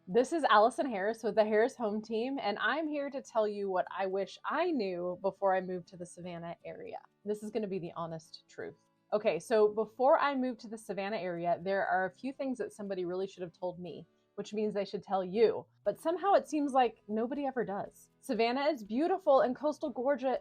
This is Allison Harris with the Harris Home Team, and I'm here to tell you what I wish I knew before I moved to the Savannah area. This is going to be the honest truth. Okay, so before I moved to the Savannah area, there are a few things that somebody really should have told me, which means they should tell you. But somehow it seems like nobody ever does. Savannah is beautiful, and coastal Georgia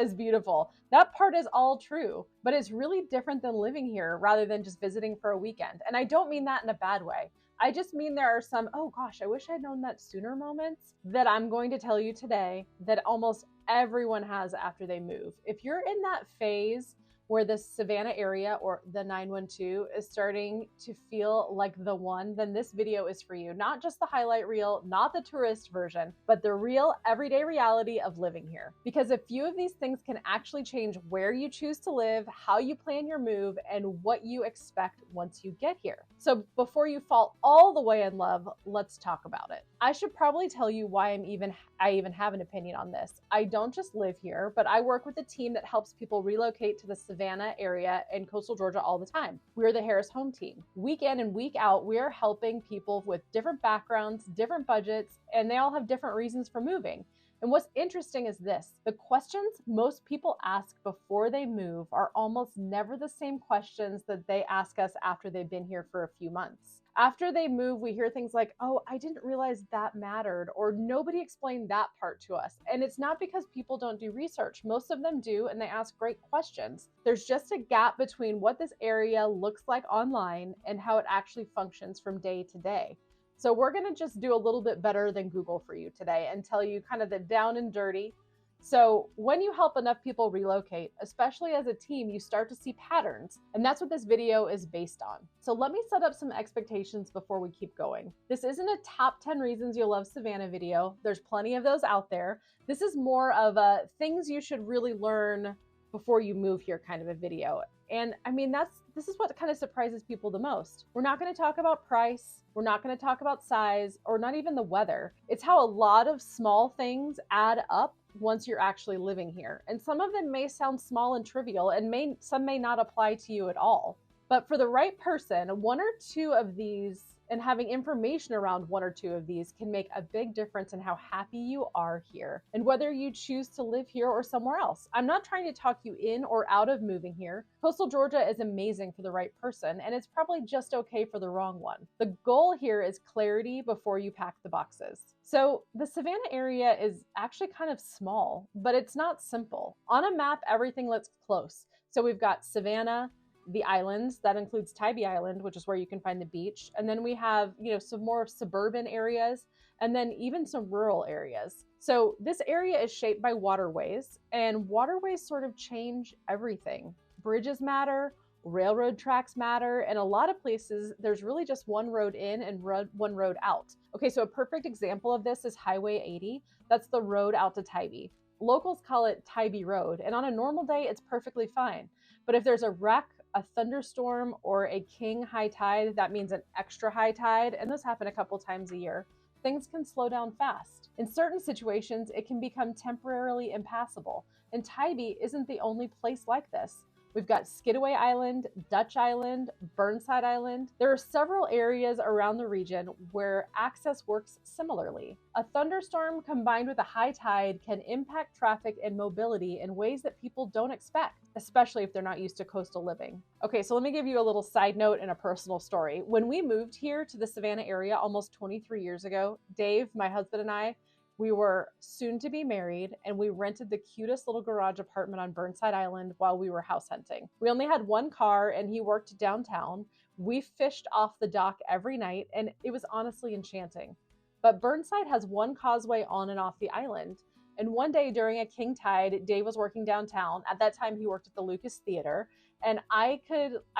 is beautiful. That part is all true, but it's really different than living here rather than just visiting for a weekend. And I don't mean that in a bad way. I just mean there are some, oh gosh, I wish I'd known that sooner moments that I'm going to tell you today that almost everyone has after they move. If you're in that phase where the Savannah area or the 912 is starting to feel like the one, then this video is for you. Not just the highlight reel, not the tourist version, but the real everyday reality of living here. Because a few of these things can actually change where you choose to live, how you plan your move, and what you expect once you get here. So before you fall all the way in love, let's talk about it. I should probably tell you why I even have an opinion on this. I don't just live here, but I work with a team that helps people relocate to the Savannah area and coastal Georgia all the time. We're the Harris Home Team. Week in and week out, we are helping people with different backgrounds, different budgets, and they all have different reasons for moving. And what's interesting is this: the questions most people ask before they move are almost never the same questions that they ask us after they've been here for a few months. After they move, we hear things like, oh, I didn't realize that mattered, or nobody explained that part to us. And it's not because people don't do research. Most of them do, and they ask great questions. There's just a gap between what this area looks like online and how it actually functions from day to day. So we're going to just do a little bit better than Google for you today and tell you kind of the down and dirty. So when you help enough people relocate, especially as a team, you start to see patterns. And that's what this video is based on. So let me set up some expectations before we keep going. This isn't a top 10 reasons you'll love Savannah video. There's plenty of those out there. This is more of a things you should really learn before you move here kind of a video. And I mean, this is what kind of surprises people the most. We're not going to talk about price. We're not going to talk about size or not even the weather. It's how a lot of small things add up once you're actually living here. And some of them may sound small and trivial, and some may not apply to you at all. But for the right person, one or two of these and having information around one or two of these can make a big difference in how happy you are here and whether you choose to live here or somewhere else. I'm not trying to talk you in or out of moving here. Coastal Georgia is amazing for the right person, and it's probably just okay for the wrong one. The goal here is clarity before you pack the boxes. So the Savannah area is actually kind of small, but it's not simple. On a map, everything looks close. So we've got Savannah, the islands, that includes Tybee Island, which is where you can find the beach. And then we have, some more suburban areas and then even some rural areas. So this area is shaped by waterways, and waterways sort of change everything. Bridges matter, railroad tracks matter, and a lot of places there's really just one road in and one road out. Okay, so a perfect example of this is Highway 80. That's the road out to Tybee. Locals call it Tybee Road, and on a normal day, it's perfectly fine. But if there's a wreck, a thunderstorm, or a king high tide, that means an extra high tide, and those happen a couple times a year, things can slow down fast. In certain situations, it can become temporarily impassable, and Tybee isn't the only place like this. We've got Skidaway Island, Dutch Island, Burnside Island. There are several areas around the region where access works similarly. A thunderstorm combined with a high tide can impact traffic and mobility in ways that people don't expect, especially if they're not used to coastal living. Okay, so let me give you a little side note and a personal story. When we moved here to the Savannah area almost 23 years ago, Dave, my husband, and I, we were soon to be married, and we rented the cutest little garage apartment on Burnside Island while we were house hunting. We only had one car, and he worked downtown. We fished off the dock every night, and it was honestly enchanting. But Burnside has one causeway on and off the island. And one day during a king tide, Dave was working downtown. At that time, he worked at the Lucas Theater, and I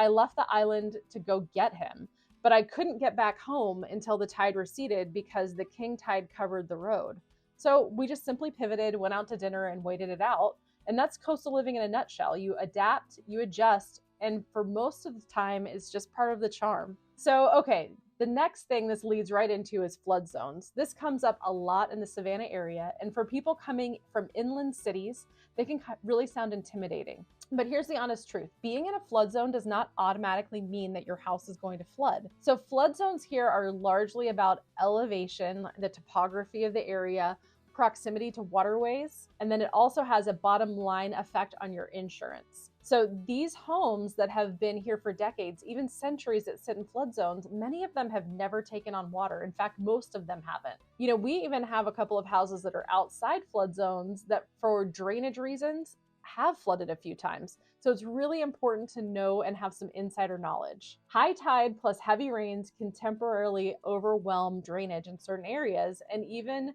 left the island to go get him. But I couldn't get back home until the tide receded because the king tide covered the road. So we just simply pivoted, went out to dinner, and waited it out. And that's coastal living in a nutshell. You adapt, you adjust, and for most of the time, it's just part of the charm. So, okay, The next thing this leads right into is flood zones. This comes up a lot in the Savannah area, and for people coming from inland cities, they can really sound intimidating. But here's the honest truth. Being in a flood zone does not automatically mean that your house is going to flood. So flood zones here are largely about elevation, the topography of the area, proximity to waterways, and then it also has a bottom line effect on your insurance. So these homes that have been here for decades, even centuries, that sit in flood zones, many of them have never taken on water. In fact, most of them haven't. We even have a couple of houses that are outside flood zones that for drainage reasons have flooded a few times. So it's really important to know and have some insider knowledge. High tide plus heavy rains can temporarily overwhelm drainage in certain areas, and even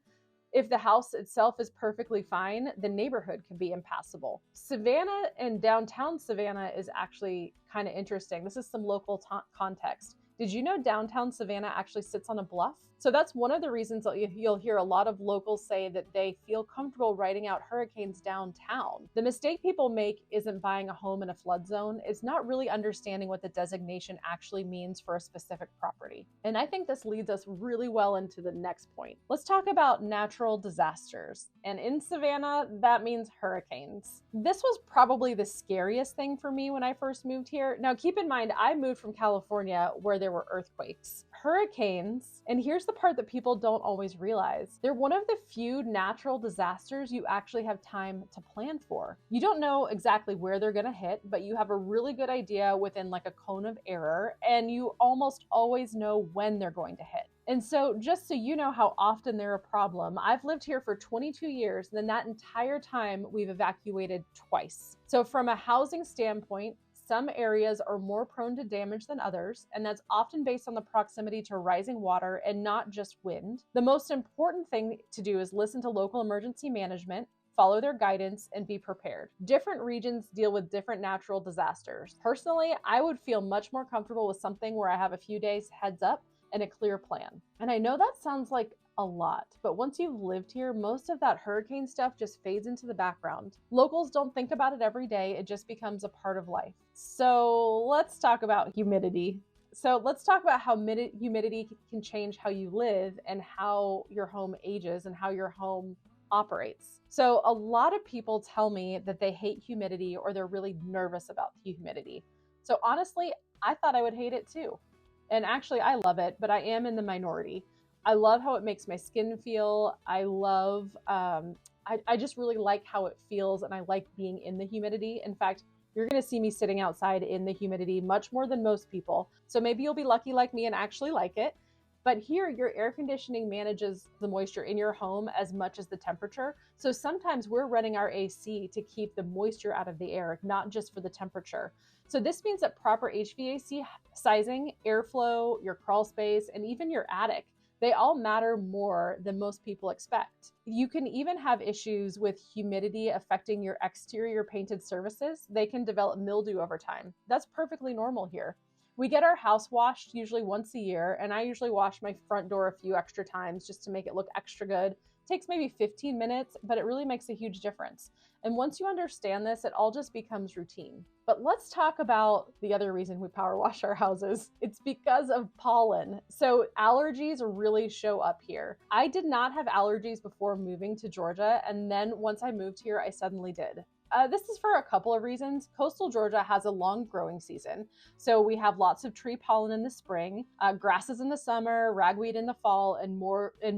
if the house itself is perfectly fine, the neighborhood can be impassable. Savannah and downtown Savannah is actually kind of interesting. This is some local context. Did you know downtown Savannah actually sits on a bluff? So that's one of the reasons that you'll hear a lot of locals say that they feel comfortable writing out hurricanes downtown. The mistake people make isn't buying a home in a flood zone. It's not really understanding what the designation actually means for a specific property. And I think this leads us really well into the next point. Let's talk about natural disasters. And in Savannah, that means hurricanes. This was probably the scariest thing for me when I first moved here. Now, keep in mind, I moved from California where there were earthquakes. Hurricanes, and here's the part that people don't always realize, they're one of the few natural disasters you actually have time to plan for. You don't know exactly where they're going to hit, but you have a really good idea within like a cone of error, and you almost always know when they're going to hit. And so just so you know how often they're a problem, I've lived here for 22 years, and in that entire time, we've evacuated twice. So from a housing standpoint, some areas are more prone to damage than others, and that's often based on the proximity to rising water and not just wind. The most important thing to do is listen to local emergency management, follow their guidance, and be prepared. Different regions deal with different natural disasters. Personally, I would feel much more comfortable with something where I have a few days heads up and a clear plan. And I know that sounds like a lot, but once you've lived here, most of that hurricane stuff just fades into the background. Locals don't think about it every day, it just becomes a part of life. So let's talk about humidity. So let's talk about how humidity can change how you live and how your home ages and how your home operates. So a lot of people tell me that they hate humidity or they're really nervous about the humidity. So honestly, I thought I would hate it too. And actually, I love it, but I am in the minority. I love how it makes my skin feel. I just really like how it feels, and I like being in the humidity. In fact, you're going to see me sitting outside in the humidity much more than most people. So maybe you'll be lucky like me and actually like it. But here, your air conditioning manages the moisture in your home as much as the temperature. So sometimes we're running our AC to keep the moisture out of the air, not just for the temperature. So this means that proper HVAC sizing, airflow, your crawl space, and even your attic, they all matter more than most people expect. You can even have issues with humidity affecting your exterior painted surfaces. They can develop mildew over time. That's perfectly normal here. We get our house washed usually once a year, and I usually wash my front door a few extra times just to make it look extra good. It takes maybe 15 minutes, but it really makes a huge difference. And once you understand this, it all just becomes routine. But let's talk about the other reason we power wash our houses. It's because of pollen. So allergies really show up here. I did not have allergies before moving to Georgia, and then once I moved here, I suddenly did. This is for a couple of reasons. Coastal Georgia has a long growing season. So we have lots of tree pollen in the spring, grasses in the summer, ragweed in the fall, and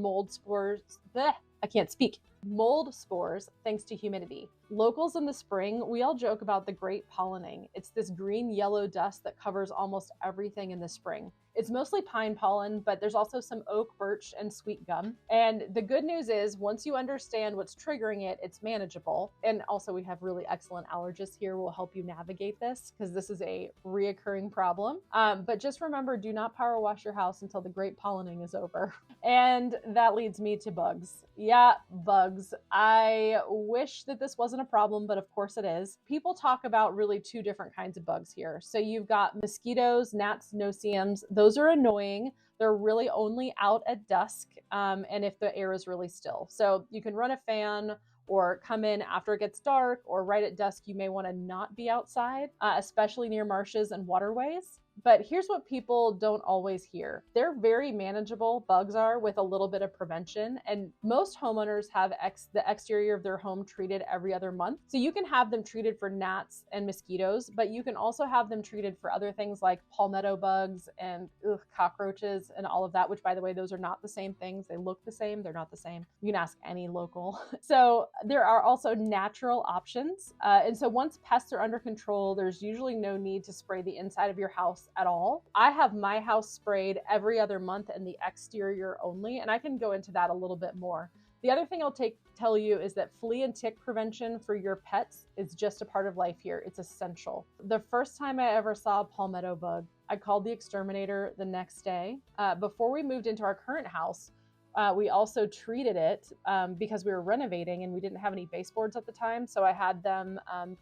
mold spores. Bleh, I can't speak. Mold spores thanks to humidity. Locals in the spring, we all joke about the great pollinating. It's this green-yellow dust that covers almost everything in the spring. It's mostly pine pollen, but there's also some oak, birch, and sweet gum. And the good news is, once you understand what's triggering it, it's manageable. And also we have really excellent allergists here who will help you navigate this, because this is a reoccurring problem. But just remember, do not power wash your house until the great pollinating is over. And that leads me to bugs. Yeah, bugs. I wish that this wasn't a problem, but of course it is. People talk about really two different kinds of bugs here. So you've got mosquitoes, gnats, no-see-ums. Those are annoying. They're really only out at dusk and if the air is really still. So you can run a fan or come in after it gets dark, or right at dusk, you may want to not be outside, especially near marshes and waterways. But here's what people don't always hear. They're very manageable, bugs are, with a little bit of prevention. And most homeowners have the exterior of their home treated every other month. So you can have them treated for gnats and mosquitoes, but you can also have them treated for other things like palmetto bugs and cockroaches and all of that, which, by the way, those are not the same things. They look the same, they're not the same. You can ask any local. So there are also natural options. And so once pests are under control, there's usually no need to spray the inside of your house at all. I have my house sprayed every other month and the exterior only, and I can go into that a little bit more. The other thing I'll tell you is that flea and tick prevention for your pets is just a part of life here. It's essential. The first time I ever saw a palmetto bug, I called the exterminator the next day. Before we moved into our current house, we also treated it because we were renovating and we didn't have any baseboards at the time. So I had them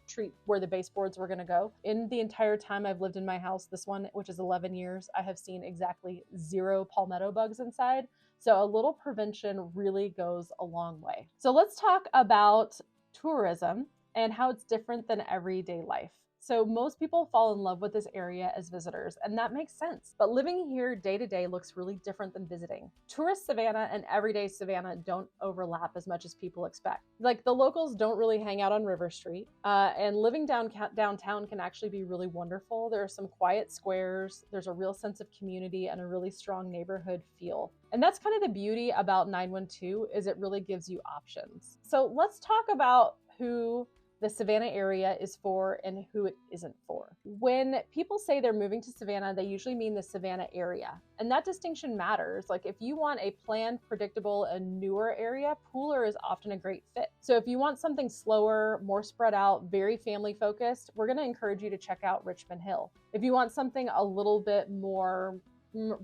treat where the baseboards were going to go. In the entire time I've lived in my house, this one, which is 11 years, I have seen exactly 0 palmetto bugs inside. So a little prevention really goes a long way. So let's talk about tourism and how it's different than everyday life. So most people fall in love with this area as visitors, and that makes sense. But living here day to day looks really different than visiting. Tourist Savannah and everyday Savannah don't overlap as much as people expect. Like, the locals don't really hang out on River Street, and living downtown can actually be really wonderful. There are some quiet squares, there's a real sense of community and a really strong neighborhood feel. And that's kind of the beauty about 912, is it really gives you options. So let's talk about who the Savannah area is for and who it isn't for. When people say they're moving to Savannah, they usually mean the Savannah area. And that distinction matters. Like, if you want a planned, predictable, and newer area, Pooler is often a great fit. So if you want something slower, more spread out, very family focused, we're going to encourage you to check out Richmond Hill. If you want something a little bit more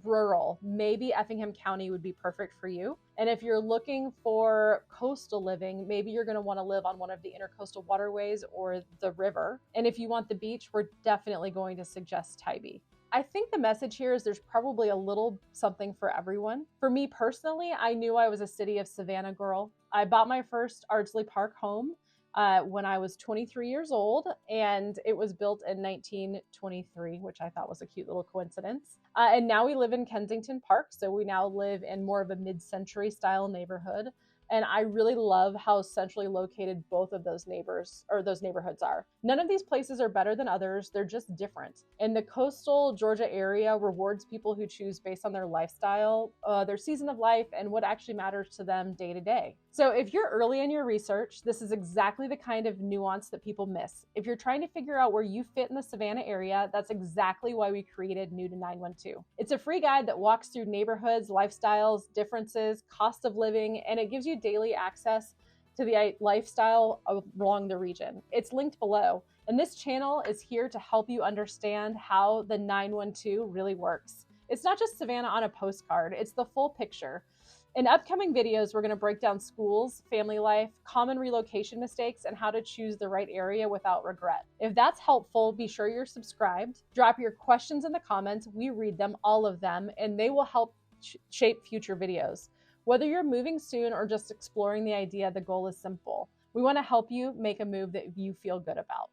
rural, maybe Effingham County would be perfect for you. And if you're looking for coastal living, maybe you're going to want to live on one of the intercoastal waterways or the river. And if you want the beach, we're definitely going to suggest Tybee. I think the message here is there's probably a little something for everyone. For me personally, I knew I was a City of Savannah girl. I bought my first Ardsley Park home when I was 23 years old, and it was built in 1923, which I thought was a cute little coincidence. And now we live in Kensington Park, so we now live in more of a mid-century style neighborhood. And I really love how centrally located both of those neighborhoods are. None of these places are better than others. They're just different. And the coastal Georgia area rewards people who choose based on their lifestyle, their season of life, and what actually matters to them day to day. So if you're early in your research, this is exactly the kind of nuance that people miss. If you're trying to figure out where you fit in the Savannah area, that's exactly why we created New to 912. It's a free guide that walks through neighborhoods, lifestyles, differences, cost of living, and it gives you daily access to the lifestyle along the region. It's linked below. And this channel is here to help you understand how the 912 really works. It's not just Savannah on a postcard, it's the full picture. In upcoming videos, we're going to break down schools, family life, common relocation mistakes, and how to choose the right area without regret. If that's helpful, be sure you're subscribed. Drop your questions in the comments. We read them, all of them, and they will help shape future videos. Whether you're moving soon or just exploring the idea, the goal is simple. We want to help you make a move that you feel good about.